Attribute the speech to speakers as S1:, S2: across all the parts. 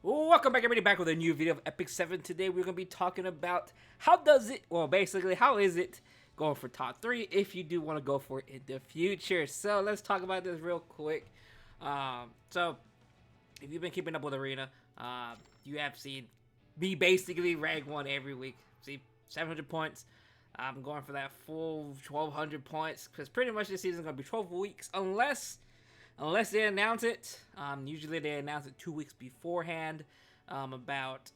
S1: Welcome back, everybody, back with a new video of Epic 7. Today we're going to be talking about how does it, well, basically, how is it going for top 3 if you do want to go for it in the future. So let's talk about this real quick. So if you've been keeping up with Arena, you have seen me basically rank 1 every week. See, 700 points. I'm going for that full 1,200 points because pretty much this season is going to be 12 weeks unless they announce it. Usually they announce it 2 weeks beforehand about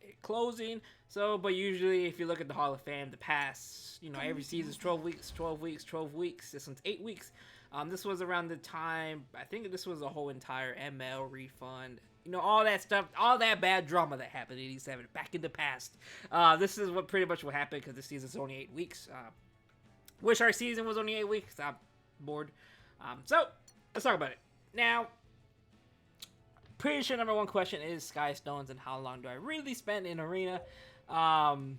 S1: it closing. So, but usually if you look at the Hall of Fame, the past, every season is 12 weeks, 12 weeks, 12 weeks. This one's 8 weeks. This was around the time, I think this was a whole entire ML refund. All that stuff, all that bad drama that happened in 87 back in the past. This is what pretty much what happened because this season's only 8 weeks. Wish our season was only 8 weeks. I'm bored. So, let's talk about it. Now, pretty sure number one question is Sky Stones and how long do I really spend in Arena. On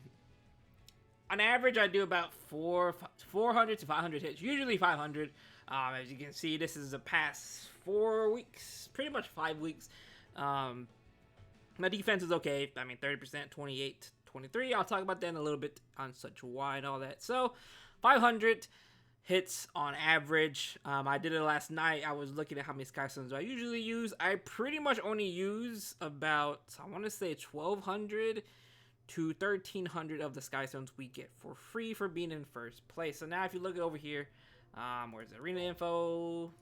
S1: average, I do about 400 to 500 hits, usually 500. As you can see, this is the past 4 weeks, pretty much 5 weeks. My defense is okay. I mean, 30%, 28, 23. I'll talk about that in a little bit on such why and all that. So, 500 hits on average. I did it last night. I was looking at how many Sky Stones I usually use. I pretty much only use about, I want to say 1,200 to 1,300 of the Sky Stones we get for free for being in first place. So now if you look over here, where's the arena info?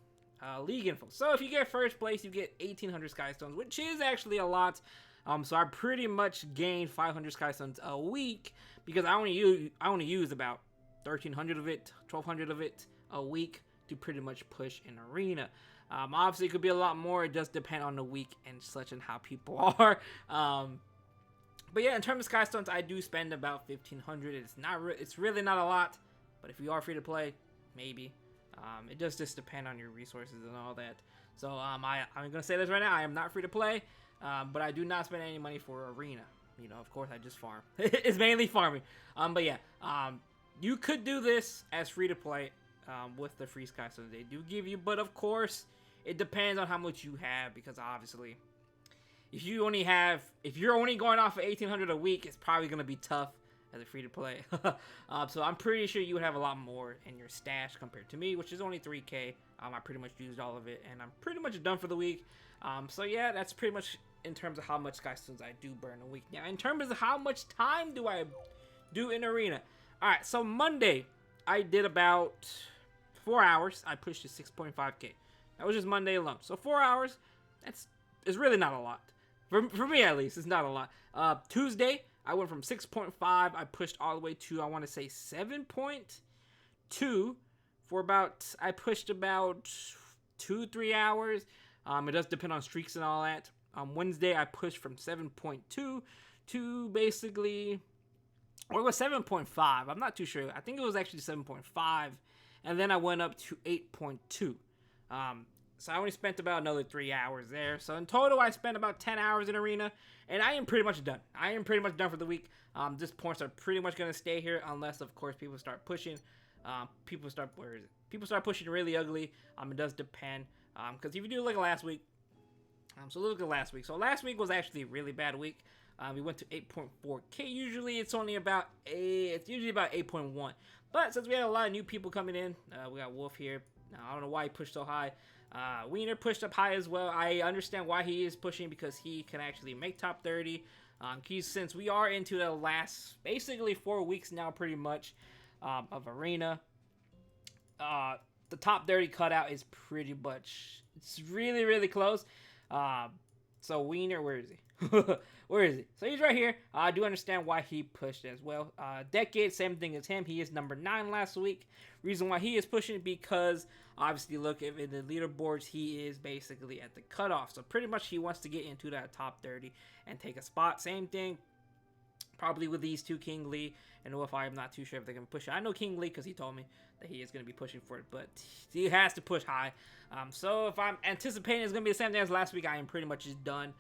S1: League info. So if you get first place, you get 1,800 Sky Stones, which is actually a lot. So I pretty much gain 500 Sky Stones a week because I only use about 1,300 of it, 1,200 of it a week to pretty much push in Arena. Obviously, it could be a lot more. It does depend on the week and such and how people are. But yeah, in terms of Sky Stones, I do spend about 1,500. It's really not a lot, but if you are free to play, maybe. It does just depend on your resources and all that. So I'm gonna say this right now: I am not free to play, but I do not spend any money for Arena. Of course, I just farm. It's mainly farming. But yeah, you could do this as free to play with the free Sky Stones they do give you, but of course, it depends on how much you have because obviously, if you're only going off of 1,800 a week, it's probably gonna be tough as a free to play. So I'm pretty sure you would have a lot more in your stash compared to me, which is only 3K. I pretty much used all of it, and I'm pretty much done for the week. So yeah, that's pretty much in terms of how much Sky Stones I do burn a week. Now, in terms of how much time do I do in Arena? Alright, so Monday, I did about 4 hours. I pushed to 6.5K. That was just Monday alone. So 4 hours, is really not a lot. For me, at least, it's not a lot. Tuesday, I went from 6.5. I pushed all the way to, I want to say, 7.2 for about, I pushed about 2-3 hours. It does depend on streaks and all that. Wednesday, I pushed from 7.2 to basically, or it was 7.5. I'm not too sure. I think it was actually 7.5. And then I went up to 8.2. So I only spent about another 3 hours there. So in total, I spent about 10 hours in Arena. And I am pretty much done. I am pretty much done for the week. These points are pretty much going to stay here unless, of course, people start pushing. People start pushing really ugly. It does depend. Because if you do look at last week. So look at last week. So last week was actually a really bad week. We went to 8.4K. Usually it's usually about 8.1. But since we had a lot of new people coming in, we got Wolf here. I don't know why he pushed so high. Wiener pushed up high as well. I understand why he is pushing because he can actually make top 30. Since we are into the last basically 4 weeks now, pretty much of Arena, the top 30 cutout is pretty much, it's really, really close. So Wiener, where is he? Where is he? So he's right here. I do understand why he pushed as well. Decade, same thing as him. He is number 9 last week. Reason why he is pushing because obviously look in the leaderboards, he is basically at the cutoff. So pretty much he wants to get into that top 30 and take a spot. Same thing probably with these two, King Lee and OFI. I'm not too sure if they can push it. I know King Lee because he told me that he is going to be pushing for it, but he has to push high. So if I'm anticipating it's going to be the same thing as last week, I am pretty much just done.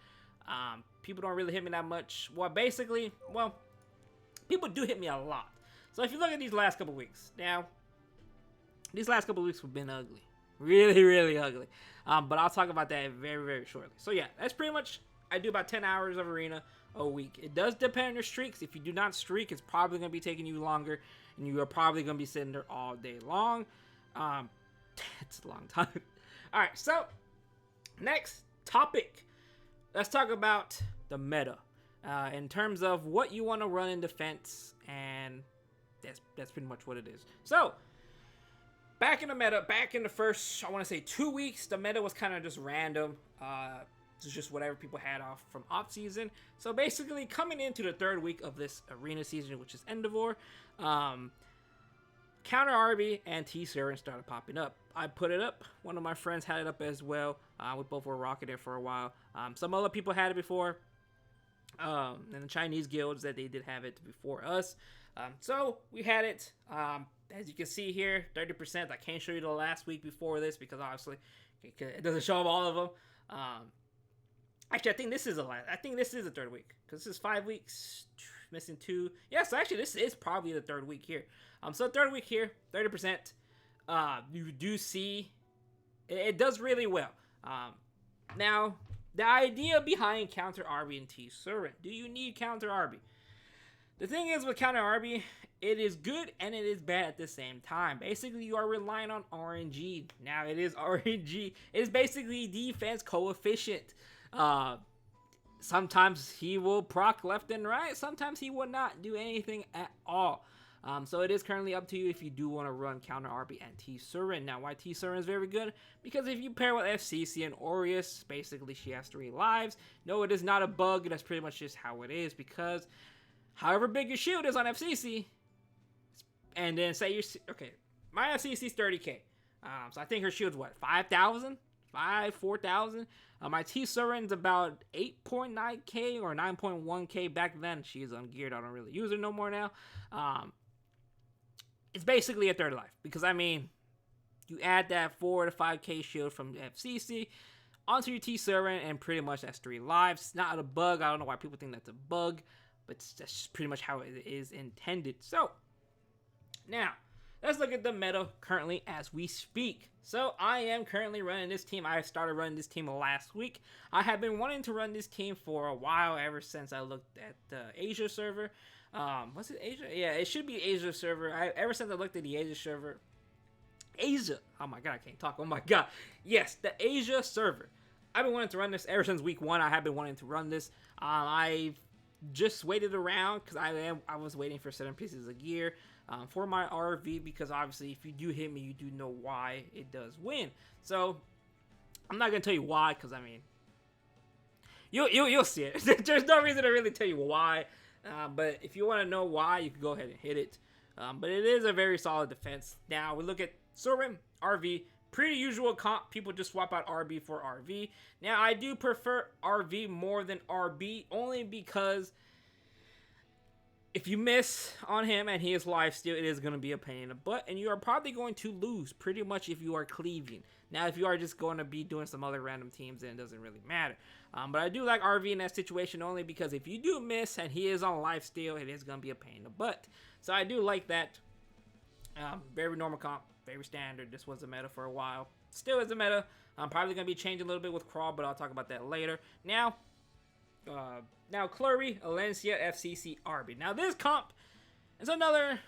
S1: People don't really hit me that much. Well, people do hit me a lot. So if you look at these last couple weeks, now, these last couple weeks have been ugly. Really, really ugly. But I'll talk about that very, very shortly. So yeah, that's pretty much I do about 10 hours of arena a week. It does depend on your streaks. If you do not streak, it's probably going to be taking you longer, and you are probably going to be sitting there all day long. It's a long time. All right, so next topic. Let's talk about the meta in terms of what you want to run in defense, and that's pretty much what it is. So back in the meta, back in the first, I want to say 2 weeks, the meta was kind of just random. It's just whatever people had off from off season. So basically, coming into the third week of this arena season, which is Endeavor, Counter RB and T Serum started popping up. I put it up. One of my friends had it up as well. We both were rocking it for a while. Some other people had it before. And the Chinese guilds that they did have it before us. So we had it. As you can see here, 30%. I can't show you the last week before this because obviously it doesn't show up all of them. Actually, I think this is the third week because this is 5 weeks, missing 2. Yeah, so actually this is probably the third week here. So third week here, 30%. You do see it does really well. Now the idea behind counter RB and T Serum. Do you need counter RB? The thing is with counter RB, it is good and it is bad at the same time. Basically, you are relying on RNG. Now, it is RNG. It is basically defense coefficient. Sometimes he will proc left and right. Sometimes he will not do anything at all. So it is currently up to you if you do want to run counter RB and T Serum. Now, why T Serum is very good? Because if you pair with FCC and Aureus, basically she has 3 lives. No, it is not a bug. That's pretty much just how it is. Because however big your shield is on FCC, and then say you're okay, my FCC is 30k. So I think her shield's what, 5,000, 4,000. My T Serum's about 8.9k or 9.1k back then. She is ungeared. I don't really use her no more now. It's basically a third life because I mean, you add that 4 to 5k shield from FCC onto your T Serum, and pretty much that's 3 lives. It's not a bug. I don't know why people think that's a bug, but that's just pretty much how it is intended. So now, let's look at the meta currently as we speak. So, I am currently running this team. I started running this team last week. I have been wanting to run this team for a while, ever since I looked at the Asia server. Was it Asia? Yeah, it should be Asia server. Ever since I looked at the Asia server. Asia! Oh my god, I can't talk. Oh my god. Yes, the Asia server. I've been wanting to run this ever since week 1. I have been wanting to run this. I've just waited around because I was waiting for certain pieces of gear for my RV, because obviously if you do hit me, you do know why it does win. So I'm not gonna tell you why, because I mean you'll see it. There's no reason to really tell you why, but if you want to know why, you can go ahead and hit it. But it is a very solid defense. Now we look at Serum, RV. Pretty usual comp. People just swap out RB for RV. Now, I do prefer RV more than RB, only because if you miss on him and he is lifesteal, it is going to be a pain in the butt, and you are probably going to lose pretty much if you are cleaving. Now, if you are just going to be doing some other random teams, then it doesn't really matter. But I do like RV in that situation only because if you do miss and he is on lifesteal, it is going to be a pain in the butt. So I do like that. Very normal comp. Very standard. This was a meta for a while. Still is a meta. I'm probably going to be changing a little bit with Crawl, but I'll talk about that later. Now Clurry, Alencia, FCC, RB. Now this comp is a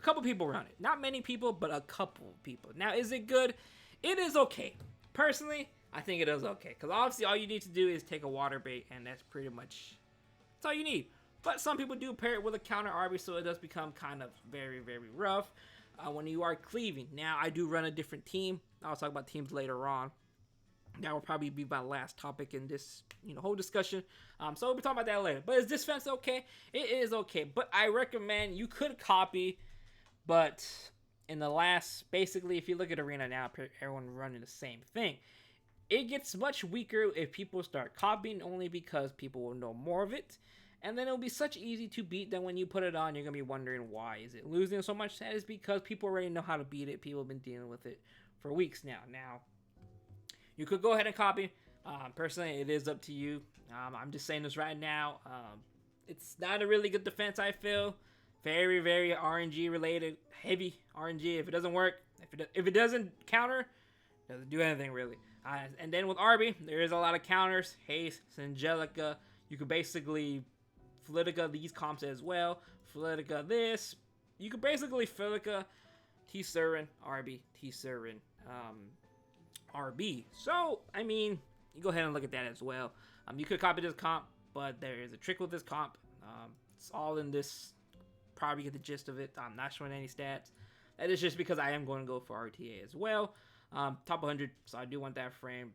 S1: couple people run it. Not many people, but a couple people. Now, is it good? It is okay. Personally, I think it is okay. Because obviously all you need to do is take a water bait, and that's all you need. But some people do pair it with a counter RB, so it does become kind of very, very rough when you are cleaving. Now, I do run a different team. I'll talk about teams later on. That will probably be my last topic in this whole discussion. So we'll be talking about that later. But is this fence okay? It is okay. But I recommend you could copy. But in the last, basically, if you look at Arena now, everyone running the same thing. It gets much weaker if people start copying, only because people will know more of it. And then it'll be such easy to beat that when you put it on, you're going to be wondering why is it losing so much. That is because people already know how to beat it. People have been dealing with it for weeks now. Now, you could go ahead and copy. Personally, it is up to you. I'm just saying this right now. It's not a really good defense, I feel. Very, very RNG related. Heavy RNG. If it doesn't work, if it doesn't counter, it doesn't do anything really. And then with Arby, there is a lot of counters. Haste, Angelica. You could basically Flitica these comps as well. Flitica this. You could basically Flitica T-Surin, Arby, T-Surin, RB. So, I mean, you go ahead and look at that as well. You could copy this comp, but there is a trick with this comp. It's all in this. Probably get the gist of it. I'm not showing any stats. That is just because I am going to go for RTA as well. Top 100, so I do want that frame.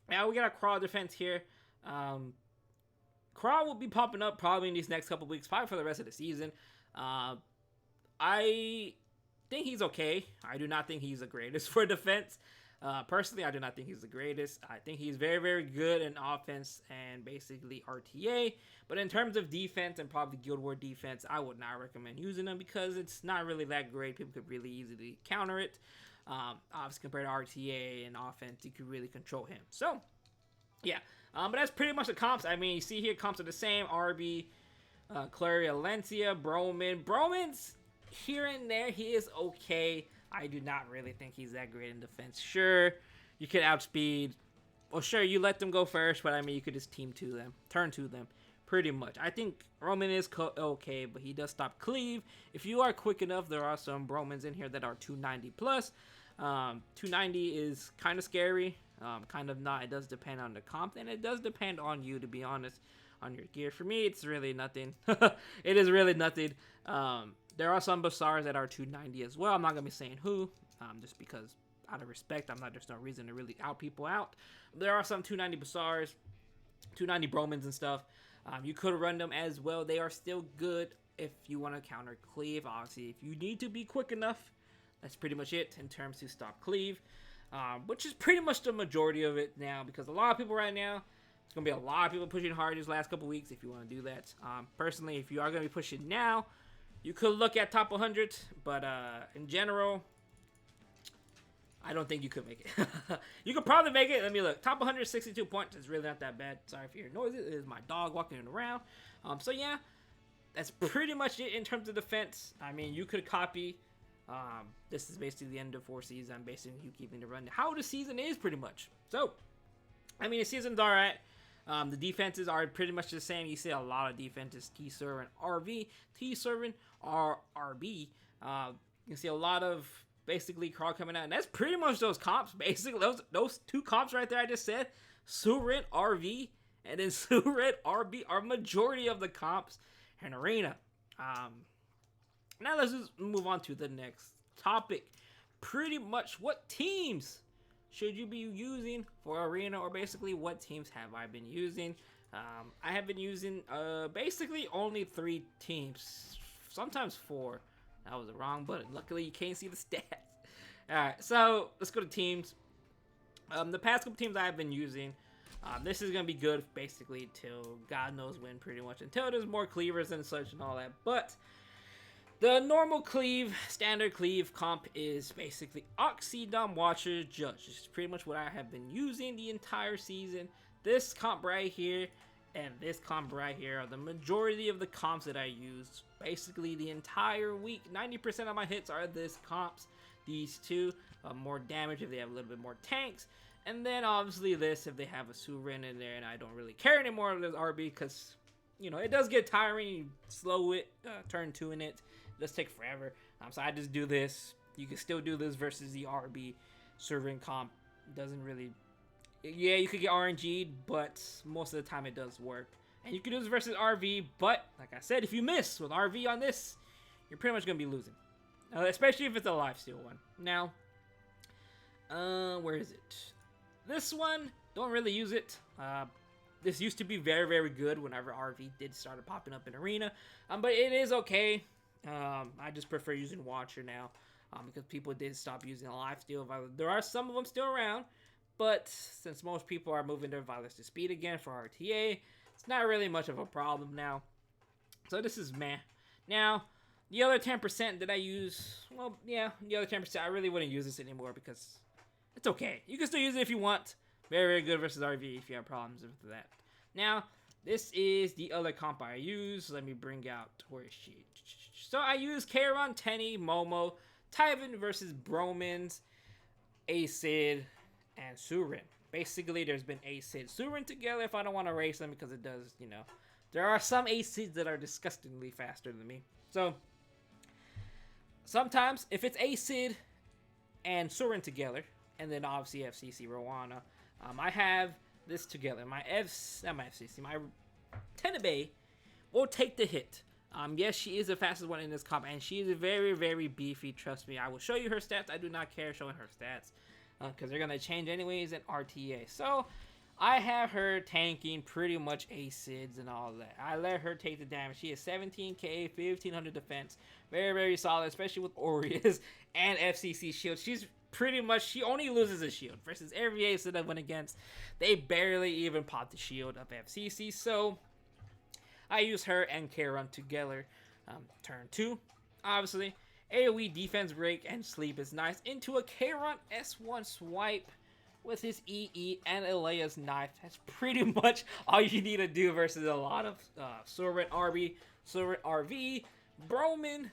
S1: Now we got a Crawl defense here. Crawl will be popping up probably in these next couple weeks, probably for the rest of the season. I think he's okay. I do not think he's the greatest for defense. Personally, I do not think he's the greatest. I think he's very, very good in offense and basically RTA. But in terms of defense and probably Guild War defense, I would not recommend using him because it's not really that great. People could really easily counter it. Obviously, compared to RTA and offense, you could really control him. So, yeah. But that's pretty much the comps. I mean, you see here, comps are the same. RB, Clary, Alencia, Broman. Broman's here and there. He is okay. I do not really think he's that great in defense. Sure, you could outspeed. Well, sure, you let them go first, but I mean, you could just turn to them, pretty much. I think Roman is okay, but he does stop cleave. If you are quick enough, there are some Romans in here that are 290 plus. 290 is kind of scary, kind of not. It does depend on the comp, and it does depend on you, to be honest, on your gear. For me, it's really nothing. It is really nothing. There are some Basars that are 290 as well. I'm not going to be saying who, just because out of respect, there's no reason to really out people out. There are some 290 Basars, 290 Bromans and stuff. You could run them as well. They are still good if you want to counter cleave. Obviously, if you need to be quick enough, that's pretty much it in terms to stop cleave, which is pretty much the majority of it now, because a lot of people right now, it's going to be a lot of people pushing hard these last couple weeks if you want to do that. Personally, if you are going to be pushing now, you could look at top 100, but in general, I don't think you could make it. You could probably make it. Let me look. Top 162 points is really not that bad. Sorry if you hear noises. It is my dog walking around. So yeah, that's pretty much it in terms of defense. I mean, you could copy. This is basically the end of 4 seasons. I'm basically you keeping the run. How the season is pretty much. So, I mean, the season's all right. The defenses are pretty much the same. You see a lot of defenses. T-Surin, RV, T-Surin, RB. You see a lot of basically Crawl coming out, and that's pretty much those comps. Basically, those 2 comps right there I just said, Surin, RV, and then Surin, RB are majority of the comps in Arena. Now let's just move on to the next topic. Pretty much what teams should you be using for Arena, or basically what teams have I been using? I have been using basically only 3 teams, sometimes 4. That was the wrong button. Luckily, you can't see the stats. Alright, so let's go to teams. The past couple teams I have been using, this is going to be good basically till God knows when, pretty much. Until there's more cleavers and such and all that. But the normal cleave, standard cleave comp is basically Oxydom Watcher Judge. This is pretty much what I have been using the entire season. This comp right here and this comp right here are the majority of the comps that I use. Basically the entire week, 90% of my hits are this comps. These 2, more damage if they have a little bit more tanks. And then obviously this if they have a Surin in there, and I don't really care anymore with this RB because, you know, it does get tiring. You slow it, turn 2 in it. Does take forever, so I just do this. You can still do this versus the RB Surin comp. Doesn't really, yeah, you could get RNG'd, but most of the time it does work. And you can do this versus RV, but like I said, if you miss with RV on this, you're pretty much gonna be losing, especially if it's a lifesteal one. Now, where is it? This one, don't really use it. This used to be very, very good whenever RV did start popping up in Arena, but it is okay. I just prefer using Watcher now, because people did stop using a lifesteal. There are some of them still around, but since most people are moving their violence to speed again for RTA, it's not really much of a problem now. So this is meh. Now, the other 10% that I use, well, yeah, the other 10%, I really wouldn't use this anymore because it's okay. You can still use it if you want. Very, very good versus RV if you have problems with that. Now, this is the other comp I use. Let me bring out, where is she? So I use Kairon, Tenny, Momo, Tyvin versus Bromans, Acid, and Surin. Basically, there's been Ace Sid Surin together if I don't want to race them because it does, you know. There are some Ace Sids that are disgustingly faster than me. So, sometimes, if it's Ace Sid and Surin together, and then obviously FCC Rowana, I have this together. My Tenebrae will take the hit. Yes, she is the fastest one in this comp, and she is very, very beefy. Trust me. I will show you her stats. I do not care showing her stats because they're going to change anyways in RTA. So, I have her tanking pretty much Acids and all that. I let her take the damage. She is 17k, 1500 defense. Very, very solid, especially with Aureus and FCC shield. She's pretty much, she only loses a shield versus every Acid I went against. They barely even pop the shield of FCC. So, I use her and K-Run together. Turn 2, obviously. AoE defense break and sleep is nice. Into a K-Run S1 swipe with his EE and Elia's knife. That's pretty much all you need to do versus a lot of Sorin RB, Sorin RV, Broman,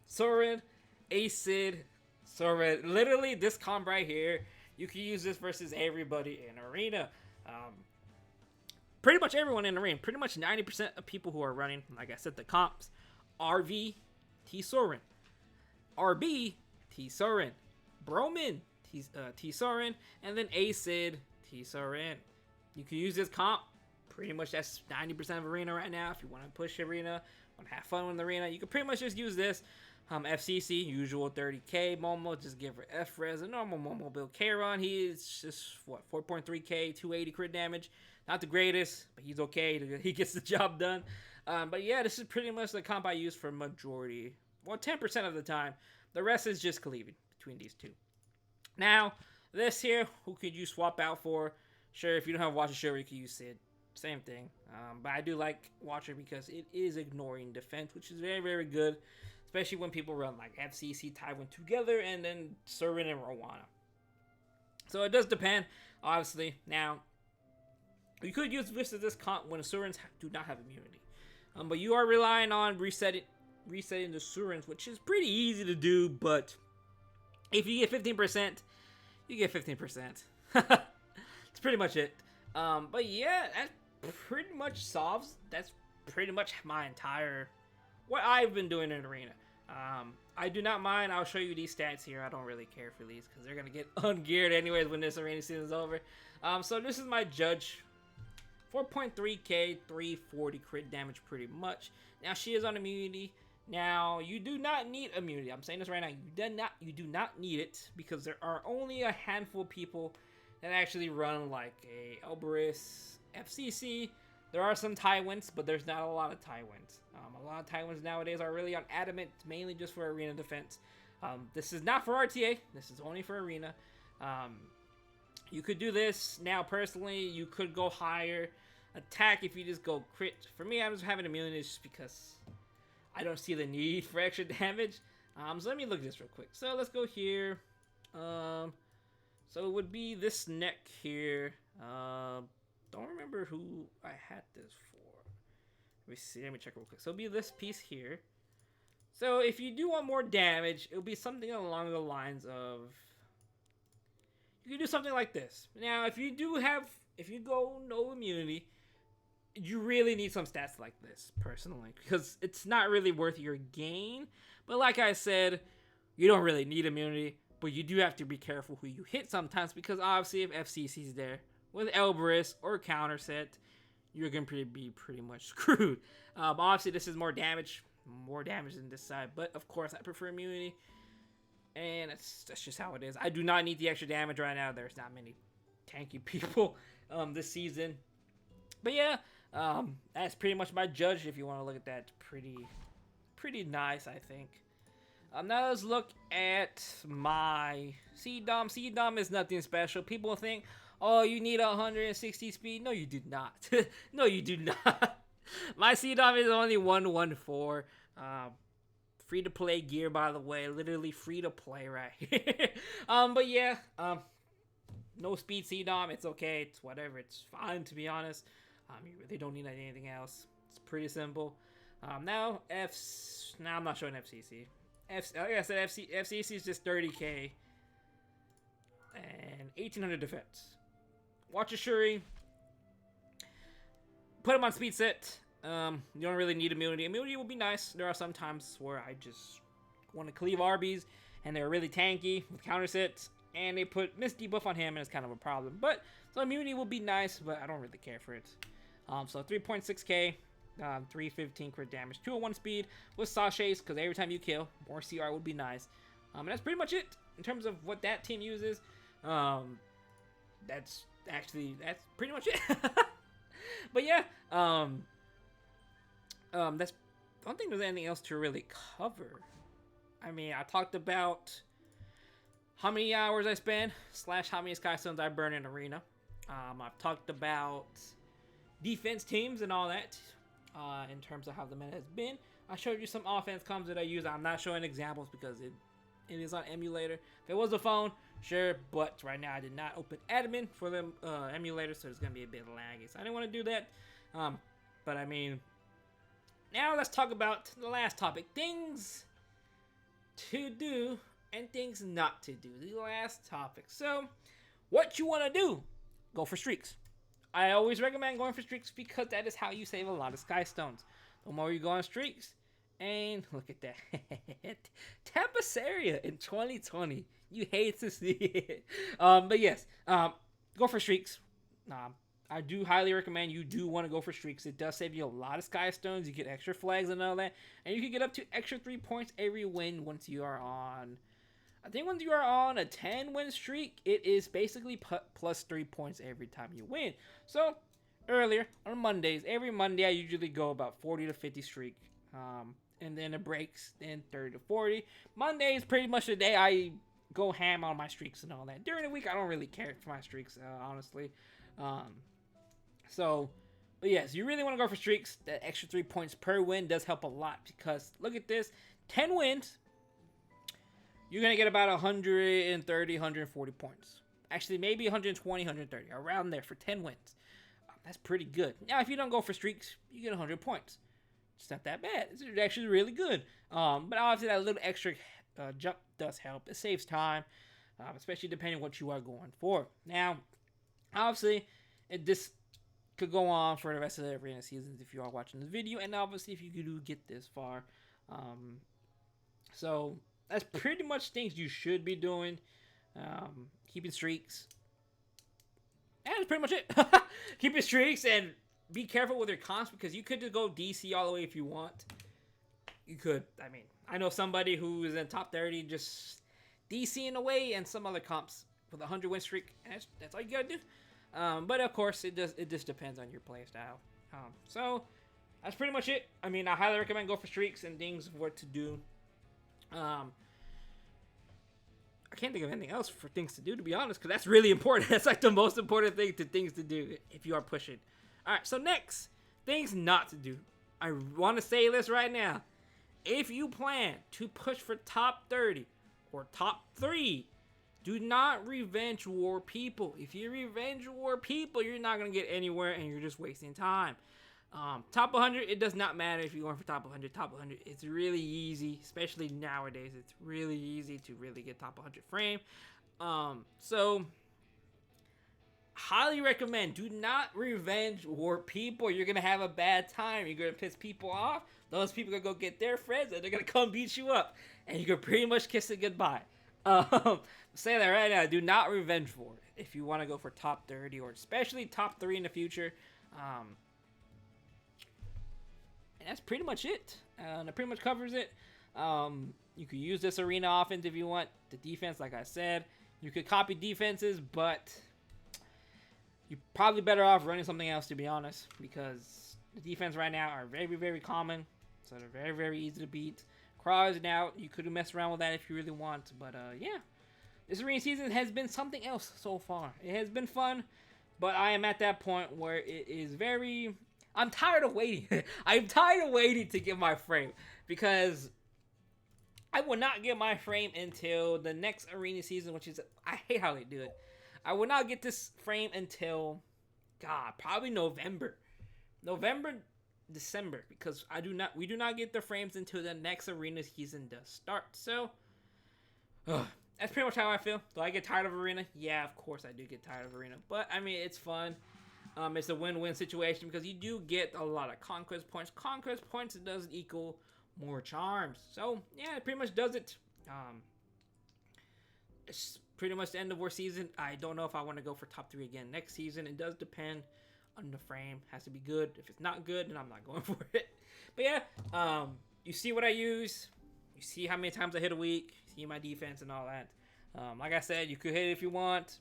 S1: Sorin, Acid, Sorin. Literally, this comp right here, you can use this versus everybody in Arena. Pretty much everyone in the ring. Pretty much 90% of people who are running, like I said, the comps, RV, T Sorin, RB, T Sorin, Broman, T Sorin, and then Acid, T Sorin. You can use this comp. Pretty much that's 90% of Arena right now. If you want to push Arena, want to have fun with the Arena, you can pretty much just use this. FCC, usual 30k. Momo, just give her F-Res. A normal Momo build. K-Run, he's just, what, 4.3k, 280 crit damage. Not the greatest, but he's okay. He gets the job done. But yeah, this is pretty much the comp I use for majority. Well, 10% of the time. The rest is just cleaving between these two. Now, this here, who could you swap out for? Sure, if you don't have Watcher Shield, you can use Sid. Same thing. But I do like Watcher because it is ignoring defense, which is very, very good. Especially when people run like FCC, Tywin together, and then Surin and Rowana. So it does depend, obviously. Now, you could use this comp when Surins do not have immunity. But you are relying on resetting the Surins, which is pretty easy to do, but if you get 15%, you get 15%. That's pretty much it. But yeah, that pretty much solves, that's pretty much my entire, what I've been doing in Arena. I do not mind. I'll show you these stats here. I don't really care for these because they're going to get ungeared anyways when this Arena season is over. So this is my judge. 4.3k, 340 crit damage pretty much. Now she is on immunity. Now you do not need immunity. I'm saying this right now. You do not need it because there are only a handful of people that actually run like a Elberus, FCC. There are some Tywins, but there's not a lot of Tywins. A lot of Tywins nowadays are really on Adamant, mainly just for Arena defense. This is not for RTA. This is only for Arena. You could do this. Now, personally, you could go higher attack if you just go crit. For me, I'm just having immunity just because I don't see the need for extra damage. So let me look at this real quick. So let's go here. So it would be this neck here. Don't remember who I had this for. Let me see. Let me check real quick. So it'll be this piece here. So if you do want more damage, it'll be something along the lines of, you can do something like this. Now, if you go no immunity, you really need some stats like this, personally, because it's not really worth your gain. But like I said, you don't really need immunity, but you do have to be careful who you hit sometimes, because obviously if FCC's there with Elberus or counter set, you're going to be pretty much screwed. Obviously, this is more damage than this side, but of course, I prefer immunity. And that's just how it is. I do not need the extra damage right now. There's not many tanky people this season. But yeah, that's pretty much my judge. If you want to look at that, pretty nice, I think. Now let's look at my C-Dom. C-Dom is nothing special. People think, oh, you need 160 speed. No, you do not. No, you do not. My C-Dom is only 114. Free to play gear, by the way. Literally free to play right here. But yeah, no speed C-Dom. It's okay. It's whatever. It's fine, to be honest. You really don't need anything else. It's pretty simple. Now I'm not showing FCC. Like I said, FCC is just 30k and 1800 defense. Watch a Shuri. Put him on speed set. You don't really need immunity. Immunity will be nice. There are some times where I just want to cleave Arby's and they're really tanky with counter sets, and they put Miss debuff on him and it's kind of a problem. But so immunity will be nice, but I don't really care for it. So 3.6k, 315 crit damage, 201 speed with sachets, because every time you kill, more CR would be nice. And that's pretty much it in terms of what that team uses. That's pretty much it. But yeah, that's, I don't think there's anything else to really cover. I mean, I talked about how many hours I spend / how many Skystones I burn in Arena. I've talked about defense teams and all that in terms of how the meta has been. I showed you some offense comms that I use. I'm not showing examples because it is on emulator. If it was a phone, sure, but right now I did not open admin for the emulator, so it's gonna be a bit laggy. So I didn't want to do that. But I mean, now let's talk about the last topic: things to do and things not to do. The last topic. So, what you want to do? Go for streaks. I always recommend going for streaks because that is how you save a lot of Skystones. The more you go on streaks, and look at that, Tapasaria in 2020. You hate to see it, but yes, go for streaks. I do highly recommend you do want to go for streaks. It does save you a lot of Skystones. You get extra flags and all that, and you can get up to extra 3 points every win once you are on. I think once you are on a 10-win streak, it is basically plus 3 points every time you win. So, earlier, on Mondays, every Monday I usually go about 40 to 50 streak. And then it breaks, then 30 to 40. Monday is pretty much the day I go ham on my streaks and all that. During the week, I don't really care for my streaks, honestly. But yes, you really want to go for streaks. That extra 3 points per win does help a lot because look at this. 10 wins, you're going to get about 130, 140 points. Actually, maybe 120, 130, around there for 10 wins. That's pretty good. Now, if you don't go for streaks, you get 100 points. It's not that bad. It's actually really good. But obviously, that little extra jump does help. It saves time, especially depending on what you are going for. Now, obviously, this could go on for the rest of the arena seasons if you are watching this video, and obviously if you do get this far. So that's pretty much things you should be doing. Keeping streaks. And that's pretty much it. Keeping streaks and be careful with your comps because you could just go DC all the way if you want. You could. I mean, I know somebody who is in top 30 just DCing away and some other comps with a 100-win streak. And that's all you gotta do. But of course, it just depends on your play style. So that's pretty much it. I mean, I highly recommend go for streaks and things of what to do. I can't think of anything else for things to do, to be honest, because that's really important. That's like the most important things to do if you are pushing. All right, so next, things not to do. I want to say this right now. If you plan to push for top 30 or top 3, do not revenge war people. If you revenge war people, you're not going to get anywhere and you're just wasting time. Top 100, it does not matter if you're going for top 100. Top 100, it's really easy, especially nowadays. It's really easy to really get top 100 frame. So, highly recommend, do not revenge war people. You're going to have a bad time. You're going to piss people off. Those people are going to go get their friends and they're going to come beat you up. And you can pretty much kiss it goodbye. Say that right now. Do not revenge war if you want to go for top 30 or especially top 3 in the future. And that's pretty much it. That pretty much covers it. You could use this arena offense if you want. The defense, like I said, you could copy defenses, but you're probably better off running something else, to be honest, because the defense right now are very, very common. So they're very, very easy to beat. Craw is out. You could mess around with that if you really want. But yeah, this arena season has been something else so far. It has been fun, but I am at that point where it is very... I'm tired of waiting. I'm tired of waiting to get my frame because I will not get my frame until the next arena season, which is... I hate how they do it. I will not get this frame until... God, probably November. December, because we do not get the frames until the next arena season does start. So that's pretty much how I feel. Do I get tired of Arena? Yeah, of course I do get tired of Arena. But, I mean, it's fun. It's a win-win situation because you do get a lot of conquest points. Conquest points doesn't equal more charms. So, yeah, it pretty much does it. It's pretty much the end of our season. I don't know if I want to go for top 3 again next season. It does depend on the frame. It has to be good. If it's not good, then I'm not going for it. But yeah, you see what I use. You see how many times I hit a week. You see my defense and all that. Like I said, you could hit it if you want.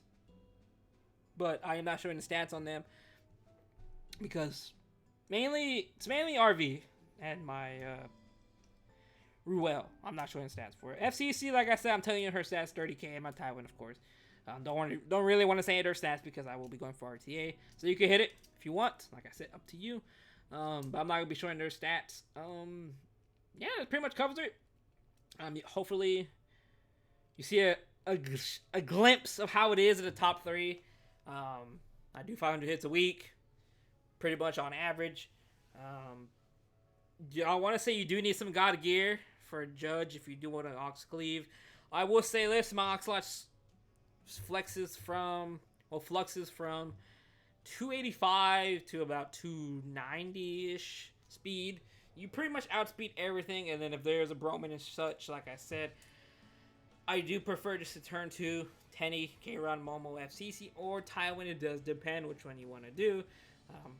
S1: But I am not showing the stats on them. Because it's mainly RV and my Ruel. I'm not showing stats for it. FCC, like I said, I'm telling you her stats 30k and my Tywin, of course. Don't really want to say her stats because I will be going for RTA. So you can hit it if you want. Like I said, up to you. But I'm not gonna be showing their stats. Yeah, it pretty much covers it. Hopefully, you see a glimpse of how it is in the top 3. I do 500 hits a week, pretty much on average. I want to say you do need some God gear for a Judge if you do want an Ox Cleave. I will say this: my Oxlot fluxes from 285 to about 290-ish speed. You pretty much outspeed everything, and then if there's a Broman and such, like I said, I do prefer just to turn to Tenny, K-Ron, Momo, FCC, or Tywin. It does depend which one you want to do.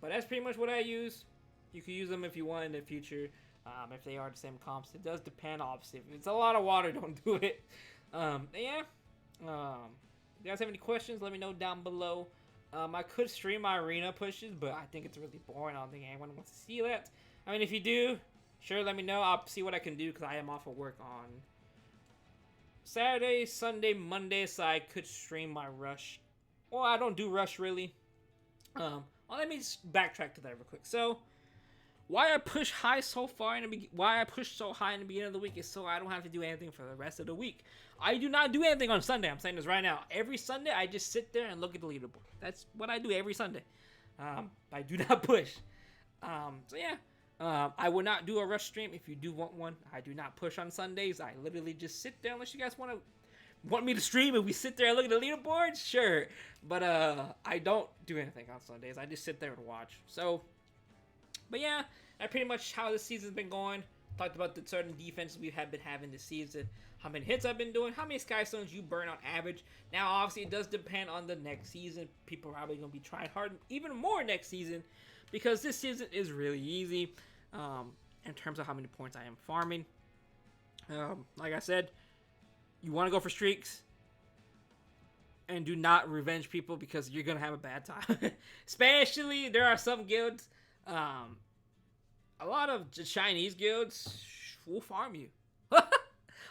S1: But that's pretty much what I use. You can use them if you want in the future, if they are the same comps. It does depend, obviously. If it's a lot of water, don't do it. Yeah. If you guys have any questions, let me know down below. I could stream my arena pushes, but I think it's really boring. I don't think anyone wants to see that. I mean, if you do, sure, let me know. I'll see what I can do because I am off of work on Saturday, Sunday, Monday, so I could stream my rush. Well, I don't do rush really. Well, let me just backtrack to that real quick. So, why I push high so far why I push so high in the beginning of the week is so I don't have to do anything for the rest of the week. I do not do anything on Sunday. I'm saying this right now. Every Sunday, I just sit there and look at the leaderboard. That's what I do every Sunday. I do not push. So yeah. I will not do a rush stream if you do want one. I do not push on Sundays. I literally just sit there unless you guys want me to stream and we sit there and look at the leaderboard, sure. But I don't do anything on Sundays. I just sit there and watch. So, but yeah, that's pretty much how the season's been going. Talked about the certain defenses we have been having this season, how many hits I've been doing, how many Skystones you burn on average. Now, obviously, it does depend on the next season. People are probably going to be trying hard even more next season because this season is really easy in terms of how many points I am farming. Like I said, you want to go for streaks and do not revenge people because you're going to have a bad time. Especially, there are some guilds, a lot of Chinese guilds will farm you.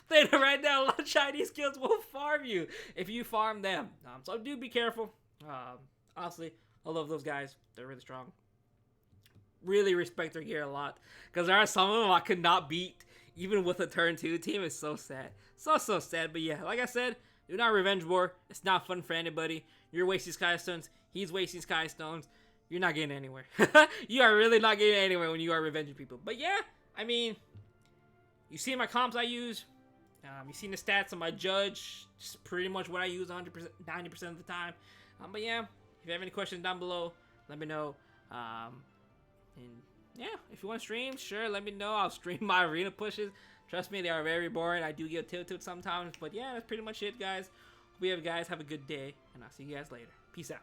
S1: Right now, a lot of Chinese guilds will farm you if you farm them. So do be careful. Honestly, I love those guys. They're really strong. Really respect their gear a lot. Because there are some of them I could not beat even with a turn 2 team. It's so sad. So sad. But yeah, like I said, do not revenge war. It's not fun for anybody. You're wasting Skystones. He's wasting Skystones. You're not getting anywhere. You are really not getting anywhere when you are revenging people. But yeah, I mean, you see my comps I use. You seen the stats on my Judge. Just pretty much what I use 100%, 90% of the time. But yeah, if you have any questions down below, let me know. And yeah, if you want to stream, sure, let me know. I'll stream my arena pushes. Trust me, they are very boring. I do get tilted sometimes. But yeah, that's pretty much it, guys. Hope you guys have a good day. And I'll see you guys later. Peace out.